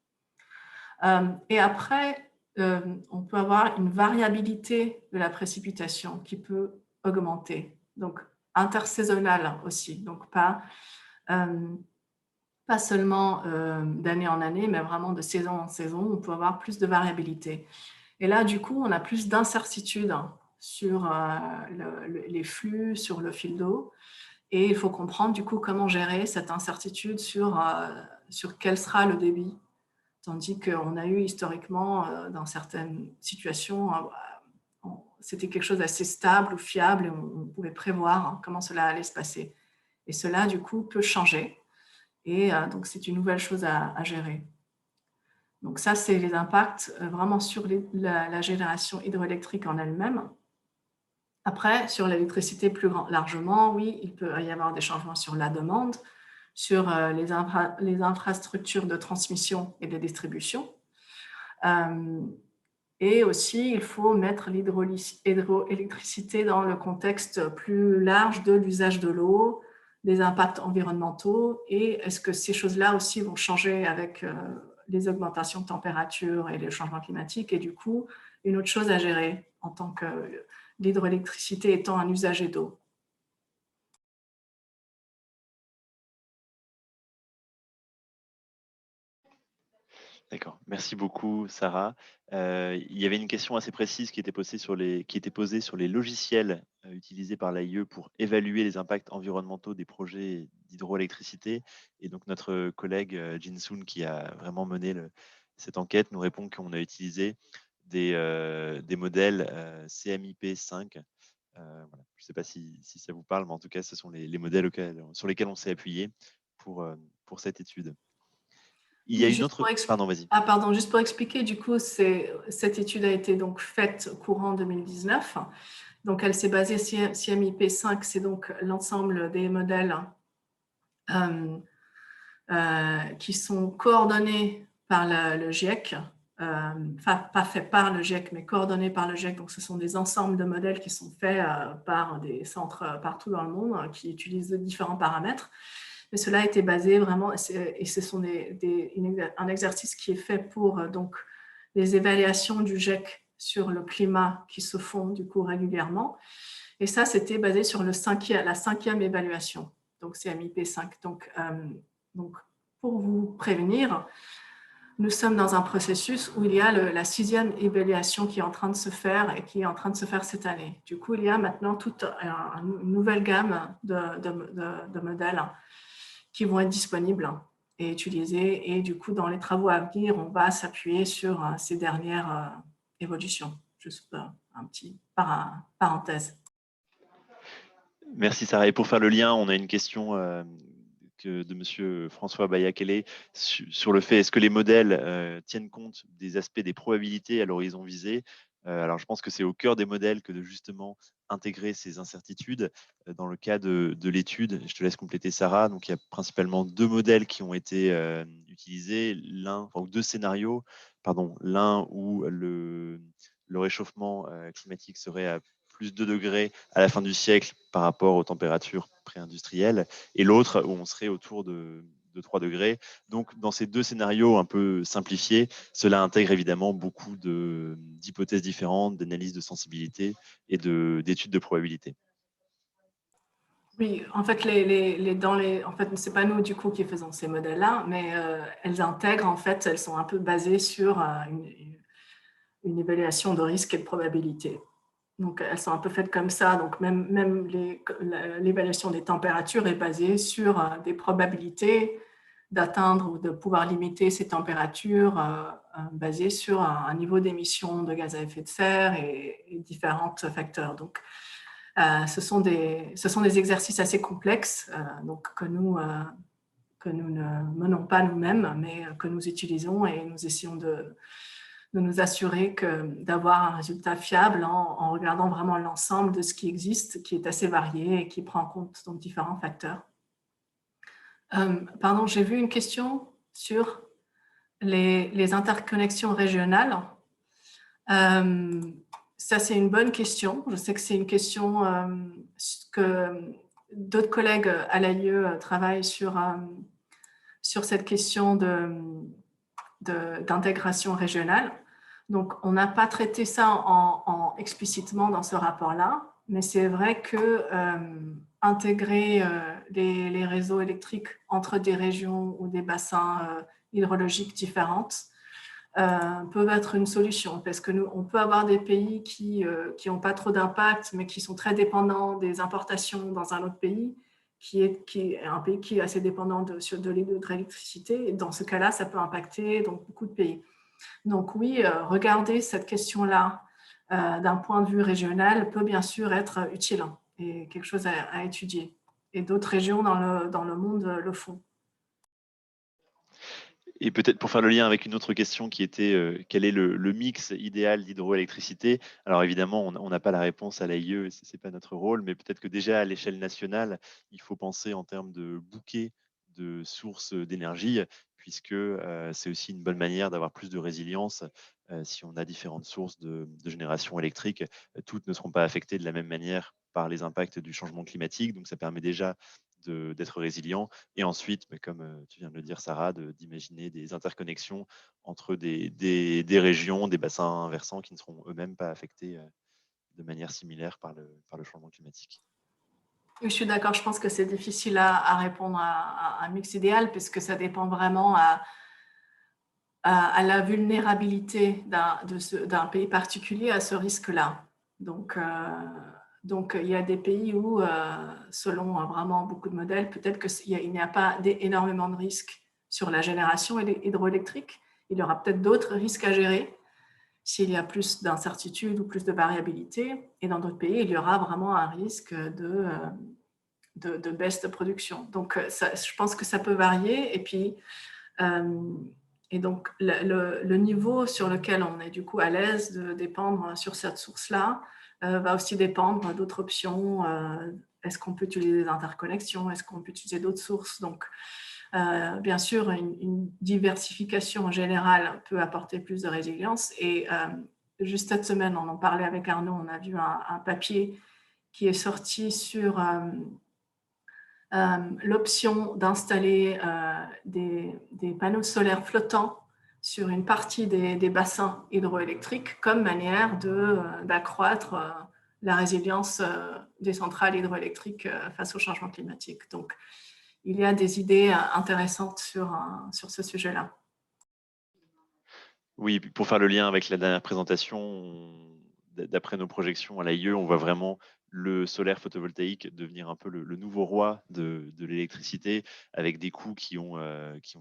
Et après, on peut avoir une variabilité de la précipitation qui peut augmenter, donc intersaisonnale aussi, donc pas seulement d'année en année, mais vraiment de saison en saison, on peut avoir plus de variabilité. Et là, du coup, on a plus d'incertitude sur les flux, sur le fil d'eau. Et il faut comprendre, du coup, comment gérer cette incertitude sur quel sera le débit. Tandis qu'on a eu historiquement, dans certaines situations, c'était quelque chose d'assez stable ou fiable et on pouvait prévoir comment cela allait se passer. Et cela, du coup, peut changer. Et donc, c'est une nouvelle chose à gérer. Donc ça, c'est les impacts vraiment sur la génération hydroélectrique en elle-même. Après, sur l'électricité plus largement, oui, il peut y avoir des changements sur la demande, sur les infrastructures de transmission et de distribution. Et aussi, il faut mettre l'hydroélectricité dans le contexte plus large de l'usage de l'eau, des impacts environnementaux, et est-ce que ces choses-là aussi vont changer avec les augmentations de température et les changements climatiques. Et du coup, une autre chose à gérer en tant que l'hydroélectricité étant un usager d'eau. D'accord, merci beaucoup Sarah. Il y avait une question assez précise qui était posée sur les logiciels utilisés par l'AIE pour évaluer les impacts environnementaux des projets d'hydroélectricité. Et donc notre collègue Jin Soon, qui a vraiment mené cette enquête, nous répond qu'on a utilisé des modèles CMIP5. Voilà. Je ne sais pas si ça vous parle, mais en tout cas, ce sont les modèles sur lesquels on s'est appuyé pour cette étude. Il y a Oui, une autre... Pardon, vas-y. pardon, juste pour expliquer, du coup, cette étude a été donc faite courant 2019. Donc, elle s'est basée sur CMIP5, c'est donc l'ensemble des modèles qui sont coordonnés par le GIEC, pas faits par le GIEC, mais coordonnés par le GIEC. Donc, ce sont des ensembles de modèles qui sont faits par des centres partout dans le monde qui utilisent différents paramètres. Mais cela a été basé vraiment, et ce sont un exercice qui est fait pour donc les évaluations du GIEC sur le climat qui se font du coup régulièrement. Et ça, c'était basé sur la cinquième évaluation, donc CMIP5. Donc, pour vous prévenir, nous sommes dans un processus où il y a la sixième évaluation qui est en train de se faire et qui est en train de se faire cette année. Du coup, il y a maintenant toute une nouvelle gamme de modèles qui vont être disponibles et utilisés. Et du coup, dans les travaux à venir, on va s'appuyer sur ces dernières évolutions. Juste un petit parenthèse. Merci Sarah. Et pour faire le lien, on a une question de Monsieur François Bayakele sur le fait est-ce que les modèles tiennent compte des aspects des probabilités à l'horizon visé. Alors je pense que c'est au cœur des modèles que de justement intégrer ces incertitudes. Dans le cas de l'étude, je te laisse compléter Sarah. Donc il y a principalement deux modèles qui ont été utilisés, deux scénarios, pardon, l'un où le réchauffement climatique serait à plus 2 degrés à la fin du siècle par rapport aux températures pré-industrielles, et l'autre où on serait autour de 3 degrés. Donc, dans ces deux scénarios un peu simplifiés, cela intègre évidemment beaucoup d'hypothèses différentes, d'analyses de sensibilité et d'études de probabilité. Oui, en fait, en fait, c'est pas nous du coup qui faisons ces modèles-là, mais elles intègrent, en fait, elles sont un peu basées sur une évaluation de risque et de probabilité. Donc, elles sont un peu faites comme ça. Donc, même l'évaluation des températures est basée sur des probabilités d'atteindre ou de pouvoir limiter ces températures basées sur un niveau d'émission de gaz à effet de serre et différents facteurs. Donc, ce sont des exercices assez complexes donc que nous ne menons pas nous-mêmes, mais que nous utilisons et nous essayons de nous assurer d'avoir un résultat fiable en regardant vraiment l'ensemble de ce qui existe, qui est assez varié et qui prend en compte donc différents facteurs. Pardon, j'ai vu une question sur les interconnexions régionales. Ça, c'est une bonne question. Je sais que c'est une question que d'autres collègues à l'AIE travaillent sur cette question d'intégration régionale. Donc, on n'a pas traité ça explicitement dans ce rapport-là, mais c'est vrai que intégrer les réseaux électriques entre des régions ou des bassins hydrologiques différentes peuvent être une solution, parce que on peut avoir des pays qui n'ont pas trop d'impact, mais qui sont très dépendants des importations dans un autre pays, qui est un pays qui est assez dépendant de l'électricité. Et dans ce cas-là, ça peut impacter donc, beaucoup de pays. Donc oui, regarder cette question-là d'un point de vue régional peut bien sûr être utile et quelque chose à étudier. Et d'autres régions dans le monde le font. Et peut-être pour faire le lien avec une autre question qui était quel est le mix idéal d'hydroélectricité? Alors évidemment, on n'a pas la réponse à l'AIE, ce n'est pas notre rôle, mais peut-être que déjà à l'échelle nationale, il faut penser en termes de bouquet de sources d'énergie, puisque c'est aussi une bonne manière d'avoir plus de résilience. Si on a différentes sources de génération électrique, toutes ne seront pas affectées de la même manière par les impacts du changement climatique. Donc ça permet déjà d'être résilient. Et ensuite, comme tu viens de le dire, Sarah, d'imaginer des interconnexions entre des régions, des bassins versants qui ne seront eux-mêmes pas affectés de manière similaire par le changement climatique. Oui, je suis d'accord. Je pense que c'est difficile à répondre à un mix idéal, puisque ça dépend vraiment à la vulnérabilité d'un pays particulier à ce risque-là. Donc, il y a des pays où, selon vraiment beaucoup de modèles, peut-être qu'il n'y a pas énormément de risques sur la génération hydroélectrique. Il y aura peut-être d'autres risques à gérer s'il y a plus d'incertitude ou plus de variabilité. Et dans d'autres pays, il y aura vraiment un risque de baisse de production. Donc, je pense que ça peut varier. Et puis, et donc, le niveau sur lequel on est du coup à l'aise de dépendre sur cette source-là va aussi dépendre d'autres options. Est-ce qu'on peut utiliser des interconnexions? Est-ce qu'on peut utiliser d'autres sources? Donc, bien sûr, une diversification en général peut apporter plus de résilience. Et juste cette semaine, on en parlait avec Arnaud, on a vu un papier qui est sorti sur l'option d'installer des panneaux solaires flottants sur une partie des bassins hydroélectriques comme manière d'accroître la résilience des centrales hydroélectriques face au changement climatique. Donc, il y a des idées intéressantes sur ce sujet-là. Oui, pour faire le lien avec la dernière présentation, d'après nos projections à l'AIE, on voit vraiment le solaire photovoltaïque devenir un peu le nouveau roi de l'électricité, avec des coûts qui ont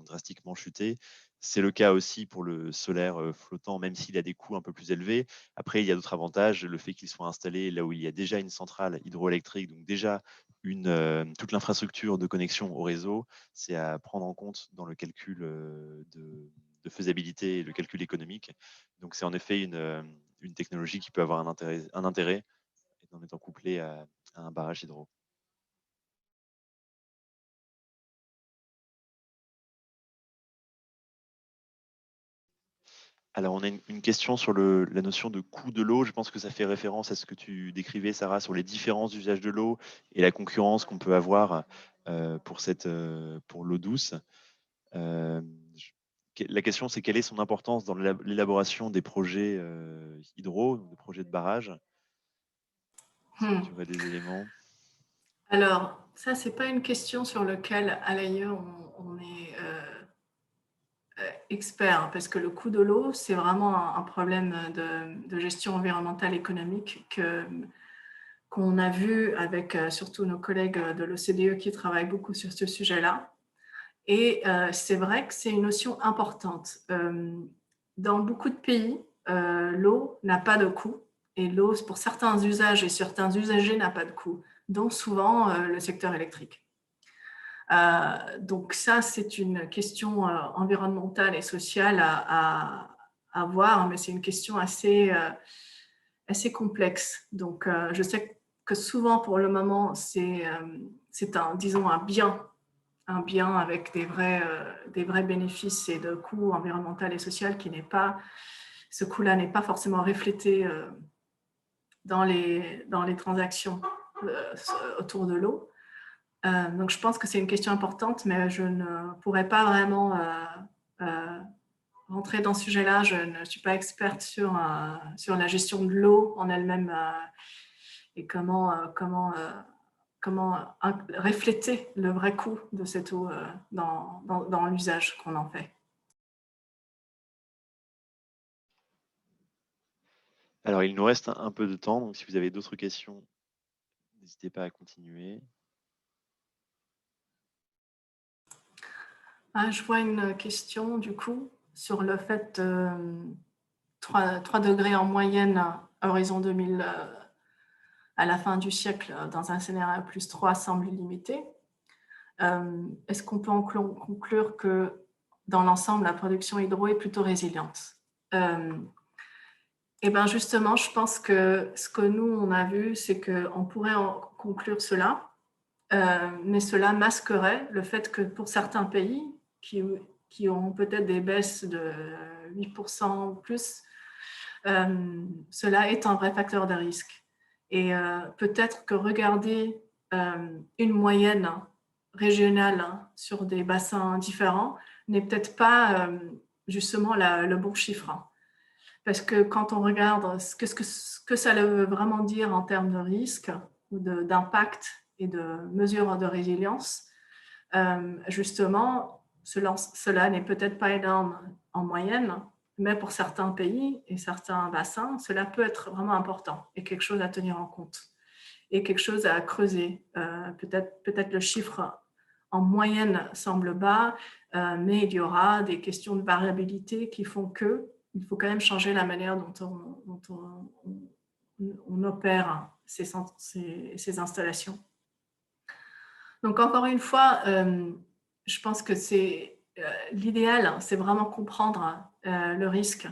drastiquement chuté. C'est le cas aussi pour le solaire flottant, même s'il a des coûts un peu plus élevés. Après, il y a d'autres avantages, le fait qu'il soit installé là où il y a déjà une centrale hydroélectrique, donc déjà toute l'infrastructure de connexion au réseau, c'est à prendre en compte dans le calcul de faisabilité et le calcul économique. Donc c'est en effet une technologie qui peut avoir un intérêt en étant couplée à un barrage hydro. Alors, on a une question sur la notion de coût de l'eau. Je pense que ça fait référence à ce que tu décrivais, Sarah, sur les différents usages de l'eau et la concurrence qu'on peut avoir pour l'eau douce. La question, c'est quelle est son importance dans l'élaboration des projets hydro, des projets de barrage? Est-ce que tu aurais des éléments? Alors, ça, ce n'est pas une question sur laquelle à l'AIE on est expert, parce que le coût de l'eau, c'est vraiment un problème de gestion environnementale économique qu'on a vu avec surtout nos collègues de l'OCDE qui travaillent beaucoup sur ce sujet-là. Et c'est vrai que c'est une notion importante. Dans beaucoup de pays, l'eau n'a pas de coût, et l'eau, pour certains usages et certains usagers, n'a pas de coût, dont souvent le secteur électrique. Donc ça, c'est une question environnementale et sociale à voir, mais c'est une question assez complexe. Donc je sais que souvent, pour le moment, c'est disons, un bien avec des vrais bénéfices et de coûts environnemental et social ce coût-là n'est pas forcément reflété dans les transactions autour de l'eau. Donc, je pense que c'est une question importante, mais je ne pourrais pas vraiment rentrer dans ce sujet-là. Je ne suis pas experte sur la gestion de l'eau en elle-même et comment refléter le vrai coût de cette eau dans l'usage qu'on en fait. Alors, il nous reste un peu de temps, donc si vous avez d'autres questions, n'hésitez pas à continuer. Je vois une question, du coup, sur le fait 3 degrés en moyenne à horizon 2000 à la fin du siècle dans un scénario plus 3 semble limité. Est-ce qu'on peut conclure que dans l'ensemble, la production hydro est plutôt résiliente? Et bien justement, je pense que ce que nous, on a vu, c'est qu'on pourrait en conclure cela, mais cela masquerait le fait que pour certains pays qui ont peut-être des baisses de 8% ou plus, cela est un vrai facteur de risque. Et peut-être que regarder une moyenne régionale sur des bassins différents n'est peut-être pas justement le bon chiffre. Parce que quand on regarde ce que ça veut vraiment dire en termes de risque ou d'impact et de mesures de résilience, justement, cela n'est peut-être pas énorme en moyenne, mais pour certains pays et certains bassins, cela peut être vraiment important et quelque chose à tenir en compte et quelque chose à creuser. Peut-être le chiffre en moyenne semble bas, mais il y aura des questions de variabilité qui font qu'il faut quand même changer la manière dont on opère ces installations. Donc, encore une fois, je pense que c'est l'idéal, c'est vraiment comprendre le risque,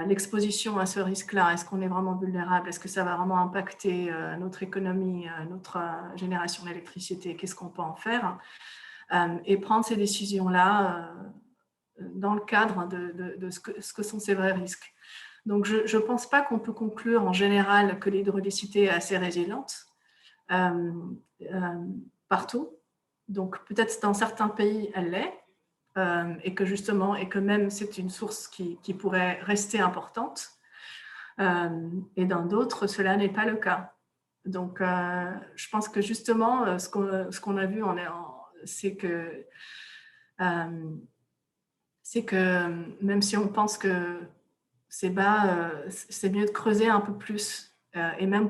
l'exposition à ce risque-là. Est-ce qu'on est vraiment vulnérable? Est-ce que ça va vraiment impacter notre économie, notre génération d'électricité? Qu'est-ce qu'on peut en faire? Et prendre ces décisions-là dans le cadre de ce que sont ces vrais risques. Donc, je ne pense pas qu'on peut conclure en général que l'hydraulicité est assez résiliente partout. Donc, peut-être dans certains pays, elle l'est, et que justement, et que même c'est une source qui pourrait rester importante. Et dans d'autres, cela n'est pas le cas. Donc, je pense que justement, ce qu'on a vu, c'est que même si on pense que c'est bas, c'est mieux de creuser un peu plus. Et même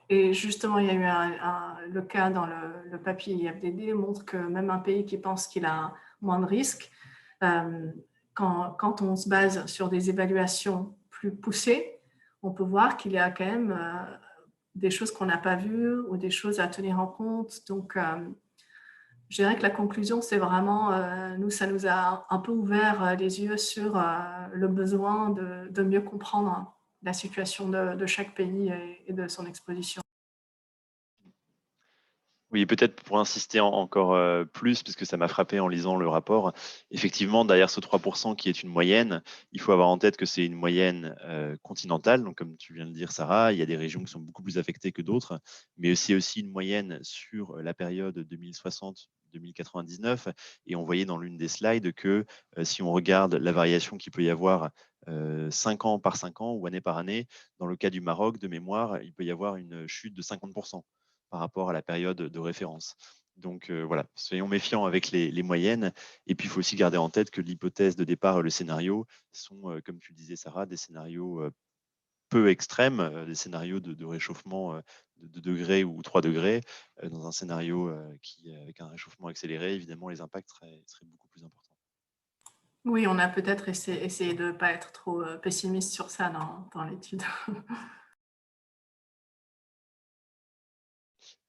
et justement, il y a eu le cas dans le papier IFDD montre que même un pays qui pense qu'il a moins de risques, quand on se base sur des évaluations plus poussées, on peut voir qu'il y a quand même des choses qu'on n'a pas vues ou des choses à tenir en compte. Donc, je dirais que la conclusion, c'est vraiment, ça nous a un peu ouvert les yeux sur le besoin de mieux comprendre la situation de chaque pays et de son exposition. Oui, peut-être pour insister encore plus, parce que ça m'a frappé en lisant le rapport. Effectivement, derrière ce 3% qui est une moyenne, il faut avoir en tête que c'est une moyenne continentale. Donc, comme tu viens de dire, Sarah, il y a des régions qui sont beaucoup plus affectées que d'autres, mais c'est aussi une moyenne sur la période 2060-2099. Et on voyait dans l'une des slides que si on regarde la variation qu'il peut y avoir 5 ans par 5 ans ou année par année, dans le cas du Maroc, de mémoire, il peut y avoir une chute de 50% par rapport à la période de référence. Donc voilà, soyons méfiants avec les moyennes. Et puis, il faut aussi garder en tête que l'hypothèse de départ et le scénario sont, comme tu le disais, Sarah, des scénarios peu extrêmes, des scénarios de réchauffement de 2 degrés ou 3 degrés. Dans un scénario avec un réchauffement accéléré, évidemment, les impacts seraient beaucoup plus importants. Oui, on a peut-être essayé de ne pas être trop pessimiste sur ça dans l'étude.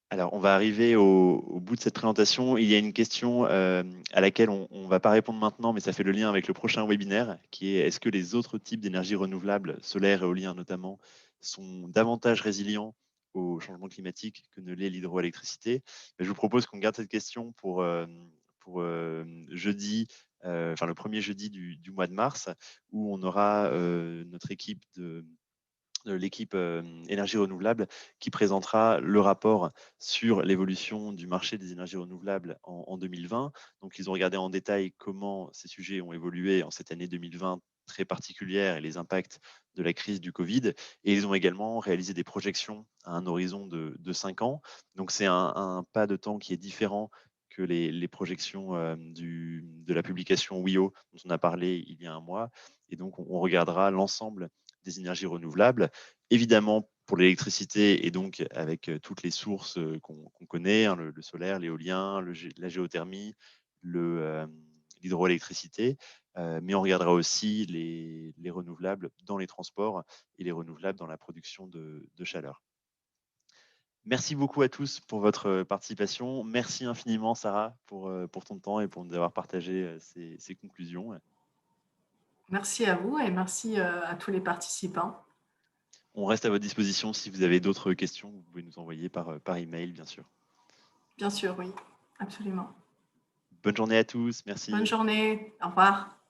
Alors, on va arriver au bout de cette présentation. Il y a une question à laquelle on ne va pas répondre maintenant, mais ça fait le lien avec le prochain webinaire, qui est est-ce que les autres types d'énergie renouvelable, solaire et éolien notamment, sont davantage résilients au changement climatique que ne l'est l'hydroélectricité? Je vous propose qu'on garde cette question pour jeudi, enfin le premier jeudi du mois de mars, où on aura notre équipe de l'équipe énergie renouvelable qui présentera le rapport sur l'évolution du marché des énergies renouvelables en 2020. Donc, ils ont regardé en détail comment ces sujets ont évolué en cette année 2020 très particulière et les impacts de la crise du Covid. Et ils ont également réalisé des projections à un horizon de 5 ans. Donc, c'est un pas de temps qui est différent que les projections de la publication WIO dont on a parlé il y a un mois. Et donc, on regardera l'ensemble des énergies renouvelables. Évidemment, pour l'électricité et donc avec toutes les sources qu'on connaît, hein, le solaire, l'éolien, la géothermie, l'hydroélectricité, mais on regardera aussi les renouvelables dans les transports et les renouvelables dans la production de chaleur. Merci beaucoup à tous pour votre participation. Merci infiniment, Sarah, pour ton temps et pour nous avoir partagé ces conclusions. Merci à vous et merci à tous les participants. On reste à votre disposition si vous avez d'autres questions. Vous pouvez nous envoyer par email, bien sûr. Bien sûr, oui, absolument. Bonne journée à tous. Bonne Merci. journée, au revoir.